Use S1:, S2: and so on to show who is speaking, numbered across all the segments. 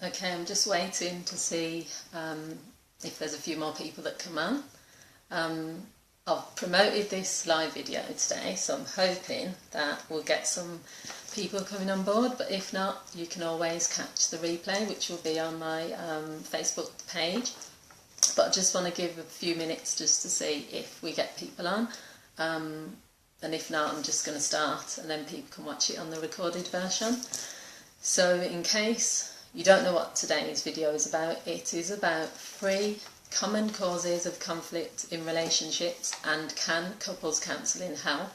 S1: Okay, I'm just waiting to see if there's a few more people that come on. I've promoted this live video today, so I'm hoping that we'll get some people coming on board, but if not, you can always catch the replay, which will be on my Facebook page. But I just want to give a few minutes just to see if we get people on, and if not, I'm just going to start and then people can watch it on the recorded version. So in case you don't know what today's video is about, it is about 3 common causes of conflict in relationships and can couples counselling help.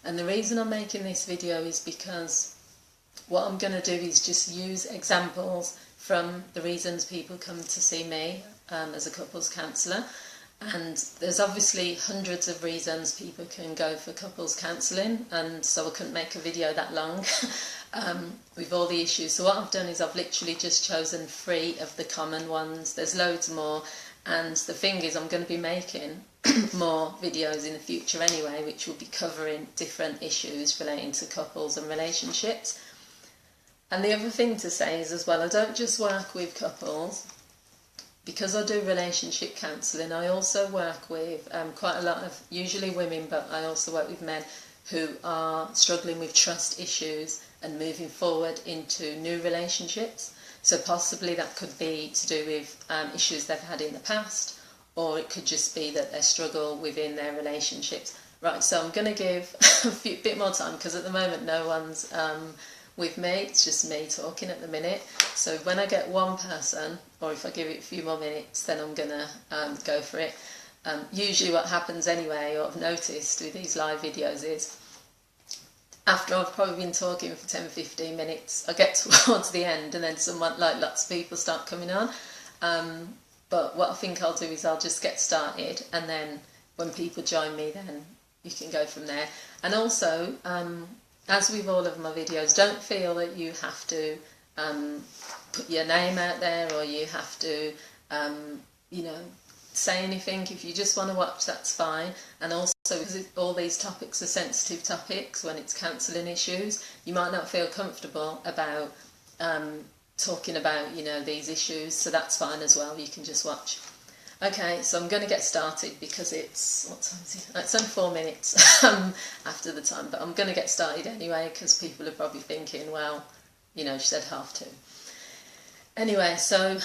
S1: And the reason I'm making this video is because what I'm going to do is just use examples from the reasons people come to see me as a couples counsellor. And there's obviously hundreds of reasons people can go for couples counselling, and so I couldn't make a video that long with all the issues. So what I've done is I've literally just chosen 3 of the common ones. There's loads more, and the thing is I'm going to be making more videos in the future anyway, which will be covering different issues relating to couples and relationships. And the other thing to say is as well, I don't just work with couples. Because I do relationship counselling, I also work with quite a lot of, usually women, but I also work with men who are struggling with trust issues and moving forward into new relationships. So possibly that could be to do with issues they've had in the past, or it could just be that they struggle within their relationships. Right, so I'm going to give a bit more time, because at the moment no one's with me, it's just me talking at the minute. So when I get one person, or if I give it a few more minutes, then I'm going to go for it. Usually what happens anyway, or I've noticed with these live videos, is after I've probably been talking for 10-15 minutes, I get towards the end and then lots of people start coming on. But what I think I'll do is I'll just get started, and then when people join me, then you can go from there. And also, as with all of my videos, don't feel that you have to put your name out there, or you have to, say anything. If you just want to watch, that's fine. And also, because all these topics are sensitive topics, when it's counselling issues, you might not feel comfortable about talking about, these issues, so that's fine as well. You can just watch. Okay, so I'm going to get started because it's, what time is it? It's only 4 minutes after the time, but I'm going to get started anyway because people are probably thinking, well, she said 2:30. Anyway, so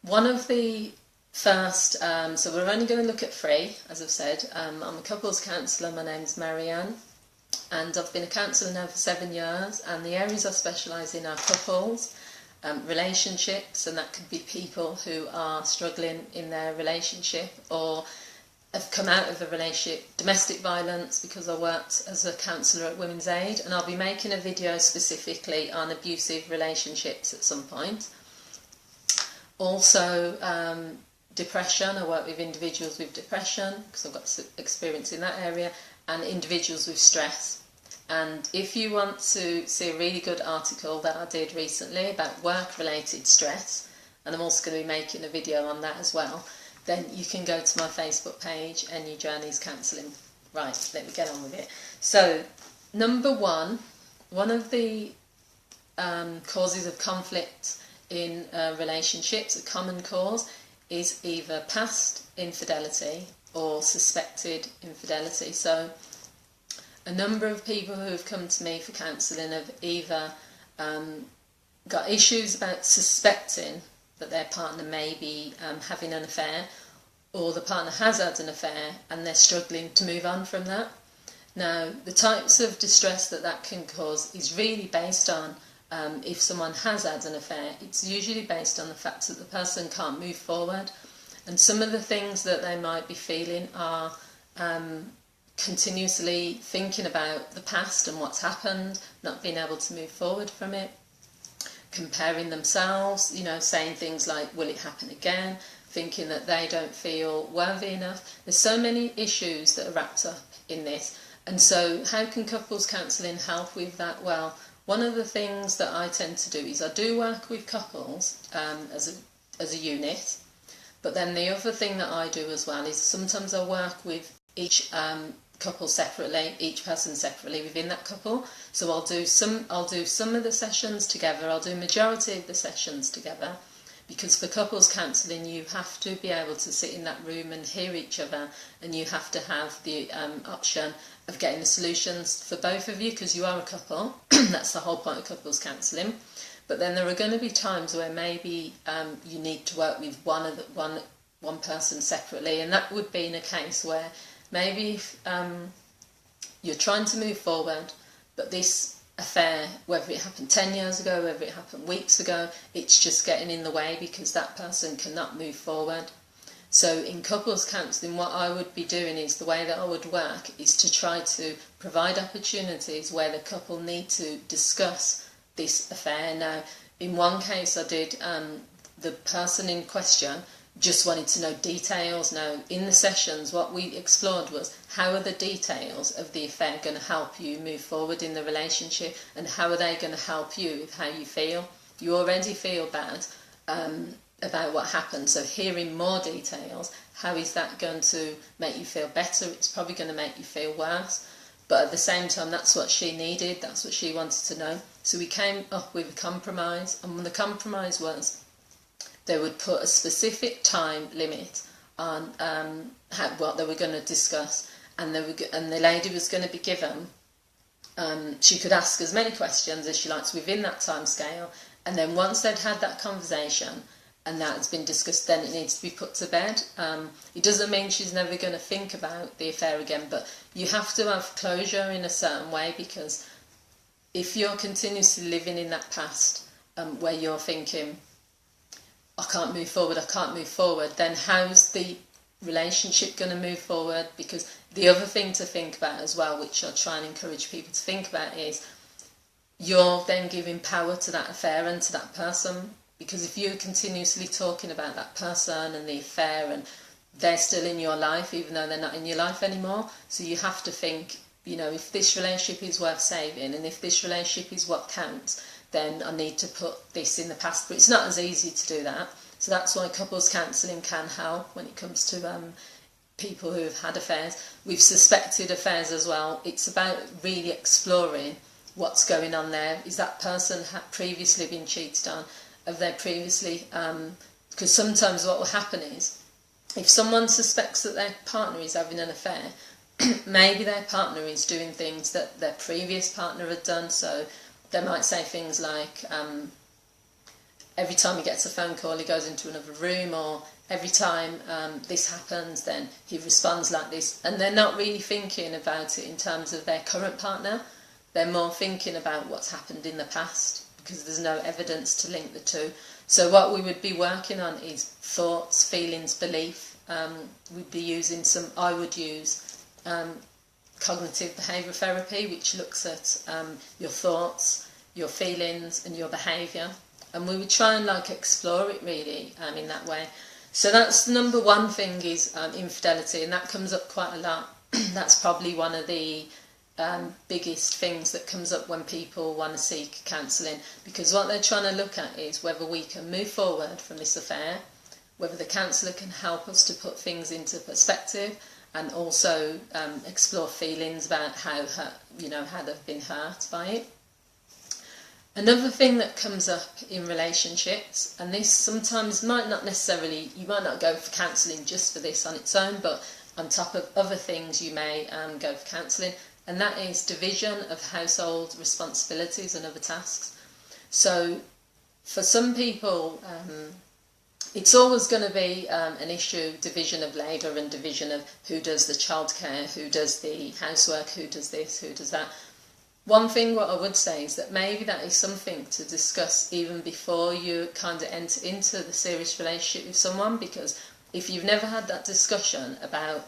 S1: one of the first, so we're only going to look at 3, as I've said. I'm a couples counsellor, my name's Marianne, and I've been a counsellor now for 7 years, and the areas I specialise in are couples, relationships, and that could be people who are struggling in their relationship or have come out of a relationship, domestic violence, because I worked as a counsellor at Women's Aid, and I'll be making a video specifically on abusive relationships at some point. Also, depression. I work with individuals with depression because I've got experience in that area, and individuals with stress. And if you want to see a really good article that I did recently about work-related stress, and I'm also going to be making a video on that as well, then you can go to my Facebook page, Any Journeys Counselling. Right, let me get on with it. So, number 1, one of the causes of conflict in relationships, a common cause, is either past infidelity or suspected infidelity. So, a number of people who have come to me for counselling have either got issues about suspecting that their partner may be having an affair, or the partner has had an affair and they're struggling to move on from that. Now, the types of distress that can cause is really based on if someone has had an affair, it's usually based on the fact that the person can't move forward. And some of the things that they might be feeling are continuously thinking about the past and what's happened, not being able to move forward from it, comparing themselves, saying things like, will it happen again, thinking that they don't feel worthy enough. There's so many issues that are wrapped up in this. And so how can couples counselling help with that? Well, one of the things that I tend to do is I do work with couples as a unit, but then the other thing that I do as well is sometimes I work with each couples separately, each person separately within that couple. So I'll do some of the sessions together, I'll do majority of the sessions together, because for couples counselling you have to be able to sit in that room and hear each other, and you have to have the option of getting the solutions for both of you, because you are a couple. That's the whole point of couples counselling. But then there are going to be times where maybe you need to work with one person separately, and that would be in a case where maybe you're trying to move forward, but this affair, whether it happened 10 years ago, whether it happened weeks ago, it's just getting in the way because that person cannot move forward. So in couples counselling, what I would be doing is, the way that I would work is to try to provide opportunities where the couple need to discuss this affair. Now, in one case I did, the person in question just wanted to know details. Now, in the sessions, what we explored was, how are the details of the affair going to help you move forward in the relationship, and how are they going to help you with how you feel? You already feel bad about what happened, so hearing more details, how is that going to make you feel better? It's probably going to make you feel worse. But at the same time, that's what she needed, that's what she wanted to know. So we came up with a compromise, and the compromise was, they would put a specific time limit on what they were going to discuss, and the lady was going to be given, she could ask as many questions as she likes within that time scale, and then once they'd had that conversation and that has been discussed, then it needs to be put to bed. It doesn't mean she's never going to think about the affair again, but you have to have closure in a certain way, because if you're continuously living in that past where you're thinking, I can't move forward, then how's the relationship going to move forward? Because the other thing to think about as well, which I try and encourage people to think about, is you're then giving power to that affair and to that person. Because if you're continuously talking about that person and the affair, and they're still in your life even though they're not in your life anymore, so you have to think, if this relationship is worth saving, and if this relationship is what counts, then I need to put this in the past. But it's not as easy to do that. So that's why couples counselling can help when it comes to people who have had affairs. With suspected affairs as well, it's about really exploring what's going on there. Is that person previously been cheated on? Have they previously... because sometimes what will happen is, if someone suspects that their partner is having an affair, maybe their partner is doing things that their previous partner had done. So they might say things like, every time he gets a phone call he goes into another room, or every time this happens then he responds like this, and they're not really thinking about it in terms of their current partner. They're more thinking about what's happened in the past, because there's no evidence to link the two. So what we would be working on is thoughts, feelings, belief. We'd be using I would use cognitive behaviour therapy, which looks at your thoughts, your feelings and your behaviour, and we would try and explore it really in that way. So that's number one thing, is infidelity, and that comes up quite a lot. That's probably one of the biggest things that comes up when people want to seek counselling, because what they're trying to look at is whether we can move forward from this affair, whether the counsellor can help us to put things into perspective, and also explore feelings about how they've been hurt by it. Another thing that comes up in relationships, and this sometimes might not necessarily, you might not go for counselling just for this on its own, but on top of other things you may go for counselling, and that is division of household responsibilities and other tasks. So for some people, it's always going to be an issue, division of labour and division of who does the childcare, who does the housework, who does this, who does that. One thing what I would say is that maybe that is something to discuss even before you kind of enter into the serious relationship with someone, because if you've never had that discussion about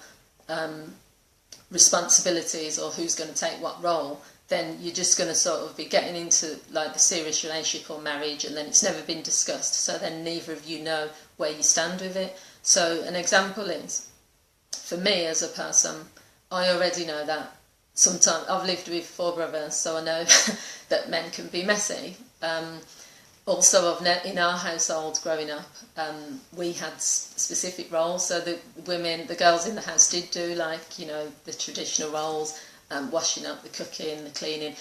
S1: responsibilities or who's going to take what role, then you're just going to sort of be getting into the serious relationship or marriage, and then it's never been discussed, so then neither of you know where you stand with it. So an example is, for me as a person, I already know that sometimes I've lived with 4 brothers, so I know that men can be messy, Also, in our household growing up, we had specific roles. So the girls in the house did do, like, you know, the traditional roles, washing up, the cooking, the cleaning.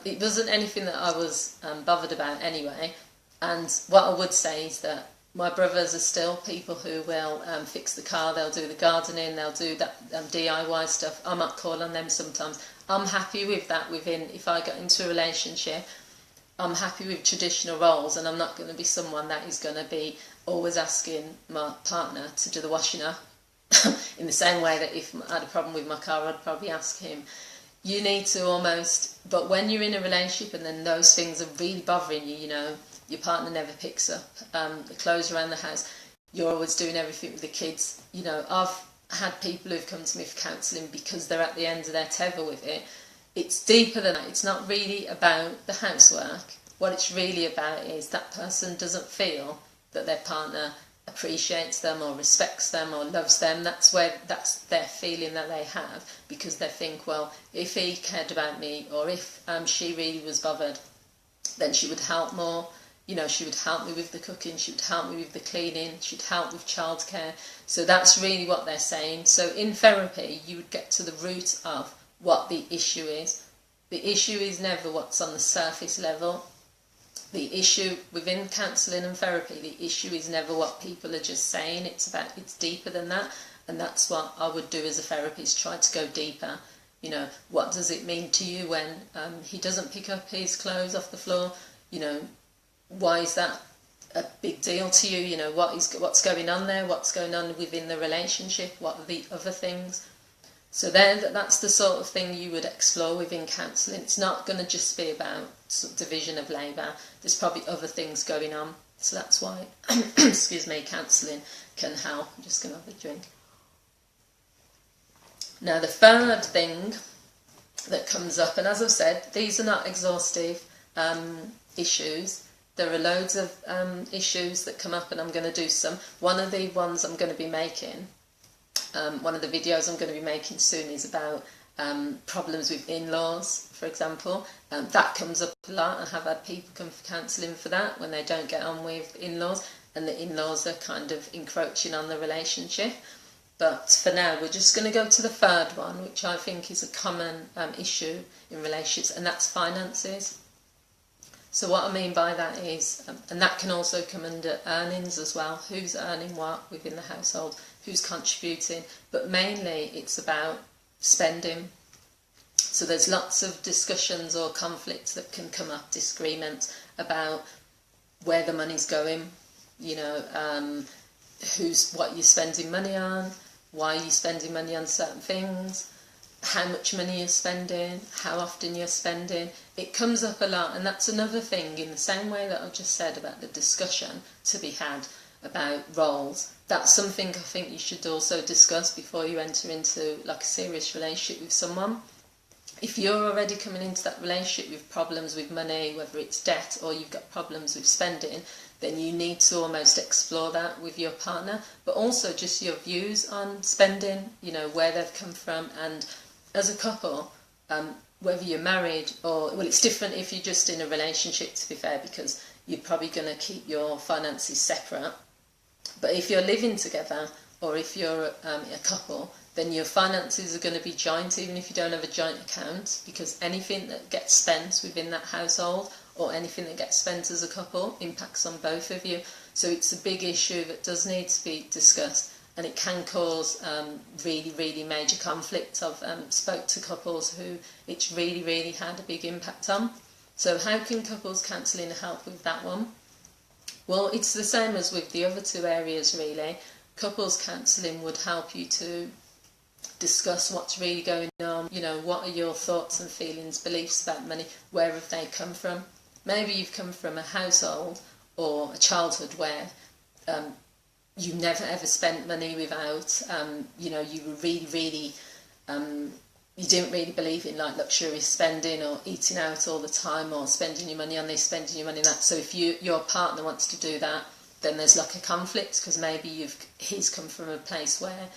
S1: It wasn't anything that I was bothered about anyway. And what I would say is that my brothers are still people who will fix the car, they'll do the gardening, they'll do that DIY stuff. I might call on them sometimes. I'm happy with that if I get into a relationship. I'm happy with traditional roles, and I'm not going to be someone that is going to be always asking my partner to do the washing up. In the same way that if I had a problem with my car, I'd probably ask him. You need to but when you're in a relationship and then those things are really bothering you, you know, your partner never picks up the clothes around the house, you're always doing everything with the kids. You know, I've had people who've come to me for counselling because they're at the end of their tether with it. It's deeper than that. It's not really about the housework. What it's really about is that person doesn't feel that their partner appreciates them or respects them or loves them. That's their feeling that they have, because they think, well, if he cared about me, or if she really was bothered, then she would help more. You know, she would help me with the cooking, she would help me with the cleaning, she'd help with childcare. So that's really what they're saying. So in therapy, you would get to the root of what the issue is. The issue is never what's on the surface level. The issue within counselling and therapy, the issue is never what people are just saying. It's deeper than that, and that's what I would do as a therapist, try to go deeper. You know, what does it mean to you when he doesn't pick up his clothes off the floor? You know, why is that a big deal to you? You know, what's going on there? What's going on within the relationship? What are the other things? So then that's the sort of thing you would explore within counselling. It's not going to just be about sort of division of labour. There's probably other things going on. So that's why, excuse me, counselling can help. I'm just going to have a drink. Now the third thing that comes up, and as I've said, these are not exhaustive issues. There are loads of issues that come up, and I'm going to do some. One of the ones I'm going to be making, one of the videos I'm going to be making soon, is about problems with in-laws, for example. That comes up a lot. I have had people come for counselling for that, when they don't get on with in-laws and the in-laws are kind of encroaching on the relationship. But for now, we're just going to go to the third one, which I think is a common issue in relationships, and that's finances. So what I mean by that is, and that can also come under earnings as well, who's earning what within the household, who's contributing, but mainly it's about spending. So there's lots of discussions or conflicts that can come up, disagreements about where the money's going, you know, what you're spending money on, why you're spending money on certain things, how much money you're spending, how often you're spending. It comes up a lot, and that's another thing, in the same way that I've just said about the discussion to be had about roles. That's something I think you should also discuss before you enter into like a serious relationship with someone. If you're already coming into that relationship with problems with money, whether it's debt or you've got problems with spending, then you need to almost explore that with your partner, but also just your views on spending, you know, where they've come from. And as a couple, whether you're married or, well, it's different if you're just in a relationship, to be fair, because you're probably going to keep your finances separate. But if you're living together, or if you're a couple, then your finances are going to be joint, even if you don't have a joint account, because anything that gets spent within that household, or anything that gets spent as a couple, impacts on both of you. So it's a big issue that does need to be discussed, and it can cause really, really major conflict. I've spoke to couples who it's really, really had a big impact on. So how can couples counselling help with that one? Well, it's the same as with the other two areas, really. Couples counselling would help you to discuss what's really going on. You know, what are your thoughts and feelings, beliefs about money? Where have they come from? Maybe you've come from a household or a childhood where you never ever spent money without, you know, you were really, really, you didn't really believe in like luxurious spending or eating out all the time or spending your money on this, spending your money on that. So if your partner wants to do that, then there's like a conflict, because maybe he's come from a place where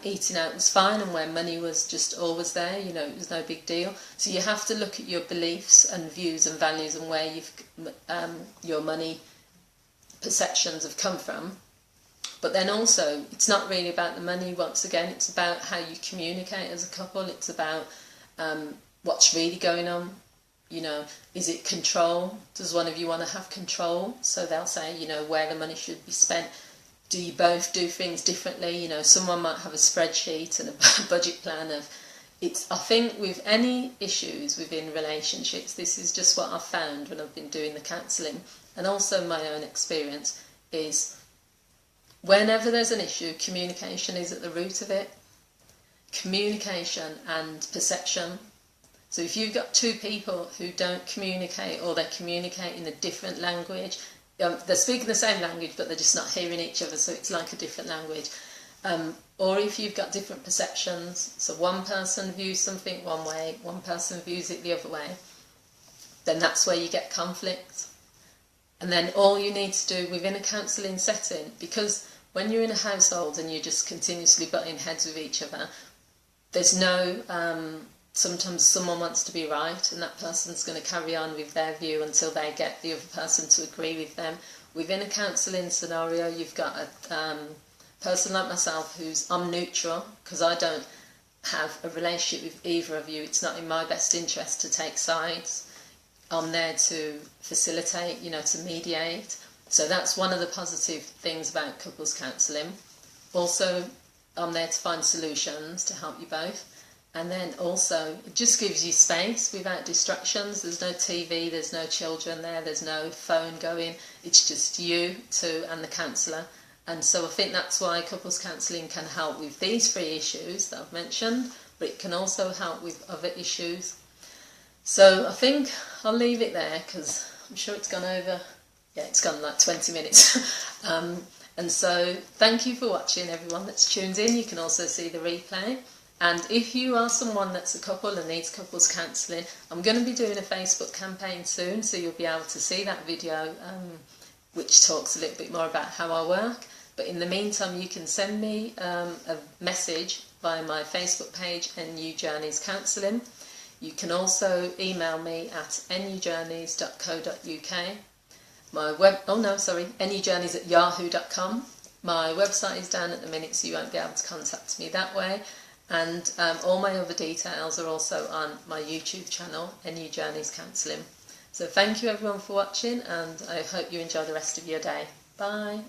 S1: eating out was fine, and where money was just always there, you know, it was no big deal. So you have to look at your beliefs and views and values and where your money perceptions have come from. But then also, it's not really about the money. Once again, it's about how you communicate as a couple. It's about what's really going on. You know, is it control? Does one of you want to have control? So they'll say, you know, where the money should be spent. Do you both do things differently? You know, someone might have a spreadsheet and a budget plan of it's. I think with any issues within relationships, this is just what I've found when I've been doing the counselling, and also my own experience is whenever there's an issue, communication is at the root of it. Communication and perception. So if you've got two people who don't communicate, or they're communicating a different language, they're speaking the same language but they're just not hearing each other, so it's like a different language. Or if you've got different perceptions, so one person views something one way, one person views it the other way, then that's where you get conflict. And then all you need to do within a counselling setting, because when you're in a household and you're just continuously butting heads with each other, there's no... sometimes someone wants to be right and that person's going to carry on with their view until they get the other person to agree with them. Within a counselling scenario, you've got a person like myself I'm neutral, because I don't have a relationship with either of you. It's not in my best interest to take sides. I'm there to facilitate, you know, to mediate. So that's one of the positive things about couples counselling. Also, I'm there to find solutions to help you both. And then also, it just gives you space without distractions. There's no TV, there's no children there, there's no phone going. It's just you two and the counsellor. And so I think that's why couples counselling can help with these 3 issues that I've mentioned, but it can also help with other issues. So I think I'll leave it there, because I'm sure it's gone over. Yeah, it's gone like 20 minutes. And so thank you for watching, everyone that's tuned in. You can also see the replay. And if you are someone that's a couple and needs couples counselling, I'm going to be doing a Facebook campaign soon, so you'll be able to see that video which talks a little bit more about how I work. But in the meantime, you can send me a message via my Facebook page, NU Journeys Counselling. You can also email me at nujourneys.co.uk. nujourneys@yahoo.com. My website is down at the minute, so you won't be able to contact me that way. And all my other details are also on my YouTube channel, NU Journeys Counselling. So thank you everyone for watching, and I hope you enjoy the rest of your day. Bye.